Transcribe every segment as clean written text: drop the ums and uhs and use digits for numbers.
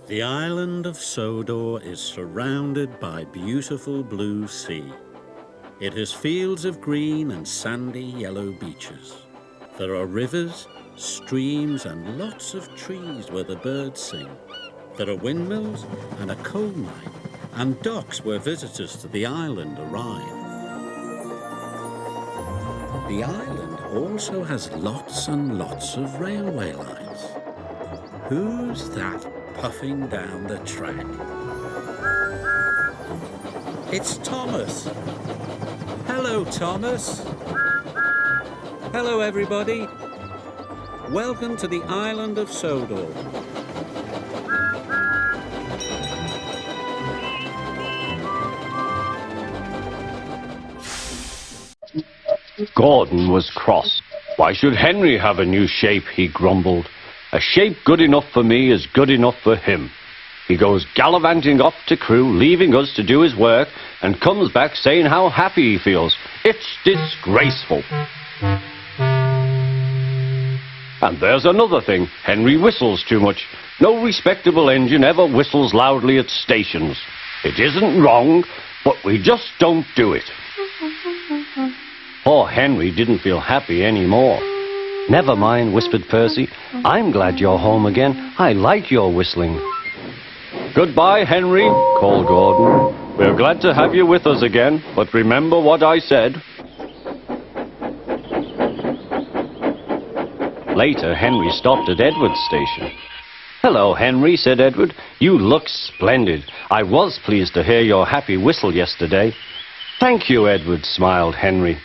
The island of Sodor is surrounded by beautiful blue sea. It has fields of green and sandy yellow beaches. There are rivers, streams and lots of trees where the birds sing. There are windmills and a coal mine and docks where visitors to the island arrive. The island also has lots and lots of railway lines. Who's that puffing down the track? It's Thomas. Hello, Thomas. Hello, everybody. Welcome to the island of Sodor. Gordon was cross. Why should Henry have a new shape, he grumbled. A shape good enough for me is good enough for him. He goes gallivanting off to Crewe, leaving us to do his work, and comes back saying how happy he feels. It's disgraceful. And there's another thing. Henry whistles too much. No respectable engine ever whistles loudly at stations. It isn't wrong, but we just don't do it. Poor Henry didn't feel happy anymore. Never mind, whispered Percy. I'm glad you're home again. I like your whistling. Goodbye, Henry, called Gordon. We're glad to have you with us again, but remember what I said. Later, Henry stopped at Edward's station. Hello, Henry, said Edward. You look splendid. I was pleased to hear your happy whistle yesterday. Thank you, Edward, smiled Henry.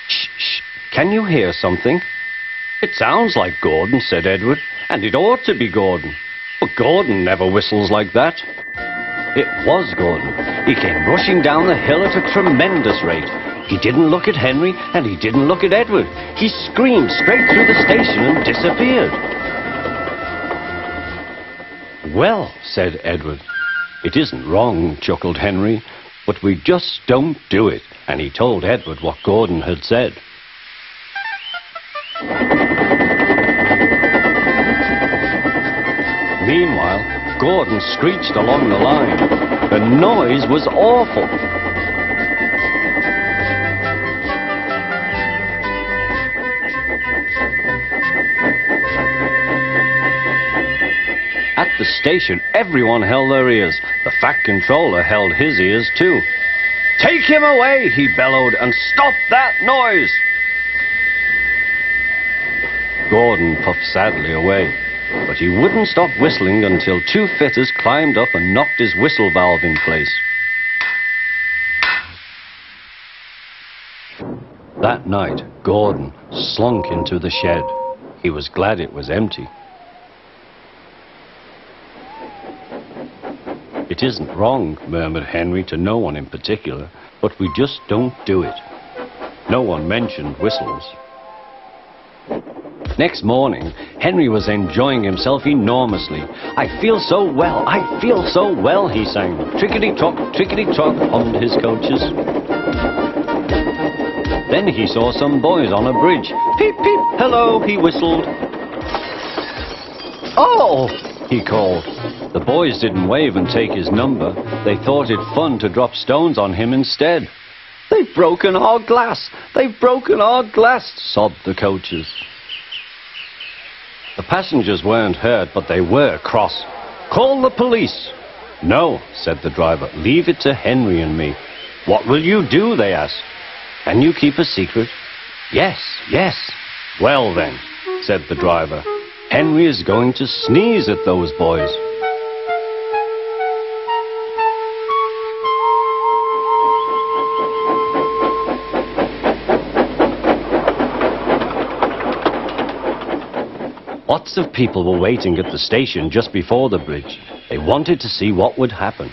Shh, shh. Can you hear something? It sounds like Gordon, said Edward, and it ought to be Gordon. But Gordon never whistles like that. It was Gordon. He came rushing down the hill at a tremendous rate. He didn't look at Henry, and he didn't look at Edward. He screamed straight through the station and disappeared. Well, said Edward. It isn't wrong, chuckled Henry, but we just don't do it. And he told Edward what Gordon had said. Meanwhile, Gordon screeched along the line. The noise was awful. At the station, everyone held their ears. The Fat Controller held his ears too. Take him away, he bellowed, and stop that noise! Gordon puffed sadly away, but he wouldn't stop whistling until two fitters climbed up and knocked his whistle valve in place. That night, Gordon slunk into the shed. He was glad it was empty. It isn't wrong, murmured Henry to no one in particular, but we just don't do it. No one mentioned whistles. Next morning, Henry was enjoying himself enormously. I feel so well, I feel so well, he sang. Trickety-tock, hummed his coaches. Then he saw some boys on a bridge. Peep, peep, hello, he whistled. Oh, he called. The boys didn't wave and take his number. They thought it fun to drop stones on him instead. They've broken our glass! They've broken our glass! Sobbed the coaches. The passengers weren't hurt, but they were cross. Call the police! No, said the driver. Leave it to Henry and me. What will you do, they asked. Can you keep a secret? Yes, yes. Well then, said the driver. Henry is going to sneeze at those boys. Lots of people were waiting at the station just before the bridge. They wanted to see what would happen.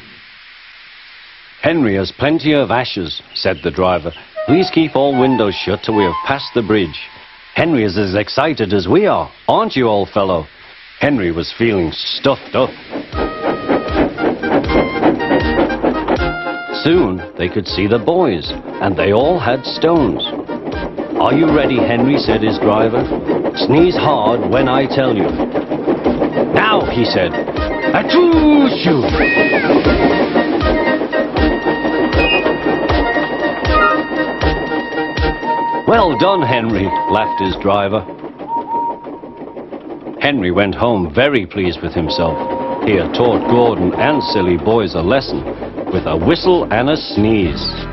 Henry has plenty of ashes, said the driver. Please keep all windows shut till we have passed the bridge. Henry is as excited as we are, aren't you, old fellow? Henry was feeling stuffed up. Soon they could see the boys, and they all had stones. Are you ready, Henry, said his driver. Sneeze hard when I tell you. Now, he said. Achoo-shoo! Well done, Henry, laughed his driver. Henry went home very pleased with himself. He had taught Gordon and silly boys a lesson with a whistle and a sneeze.